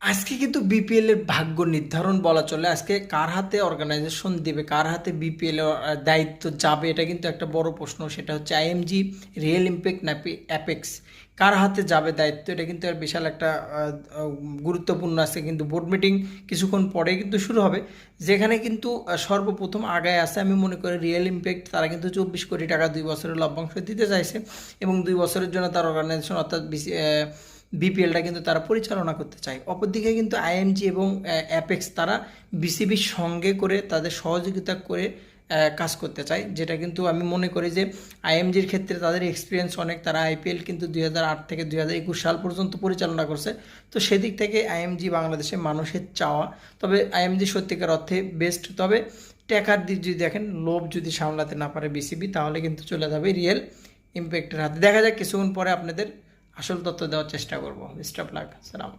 আজকে কিন্তু বিপিএল এর ভাগ্য নির্ধারণ বলা চলে। আজকে কার হাতে অর্গানাইজেশন দিবে, কার হাতে বিপিএল এর দায়িত্ব যাবে, এটা কিন্তু একটা বড় প্রশ্ন। সেটা হচ্ছে আইএমজি, রিয়েল ইমপ্যাক্ট নাকি অ্যাপেক্স, কার হাতে যাবে দায়িত্ব, এটা কিন্তু আর বিশাল একটা গুরুত্বপূর্ণ আছে। কিন্তু বোর্ড মিটিং কিছুক্ষণ পরে কিন্তু শুরু হবে, যেখানে কিন্তু সর্বপ্রথম আগায় আছে আমি মনে করি রিয়েল ইমপ্যাক্ট। তারা কিন্তু 24 কোটি টাকা 2 বছরের লভ্যাংশ দিতে চাইছে, এবং 2 বছরের জন্য তার অর্গানাইজেশন অর্থাৎ বিপিএলটা কিন্তু তারা পরিচালনা করতে চায়। অপরদিকে কিন্তু আইএমজি এবং অ্যাপেক্স তারা বিসিবির সঙ্গে করে তাদের সহযোগিতা করে কাজ করতে চায়, যেটা কিন্তু আমি মনে করি যে আইএমজির ক্ষেত্রে তাদের এক্সপিরিয়েন্স অনেক। তারা আইপিএল কিন্তু 2008 থেকে 2021 সাল পর্যন্ত পরিচালনা করছে। তো সেদিক থেকে আইএমজি বাংলাদেশে মানুষের চাওয়া। তবে আইএমজি সত্যিকার অর্থে বেস্ট। তবে টাকার দিক যদি দেখেন, লোভ যদি সামলাতে না পারে বিসিবি, তাহলে কিন্তু চলে যাবে রিয়েল ইমপ্যাক্টের হাতে। দেখা যাক, কিছুক্ষণ পরে আপনাদের আসল তথ্য দেওয়ার চেষ্টা করব। Best of luck. সালাম।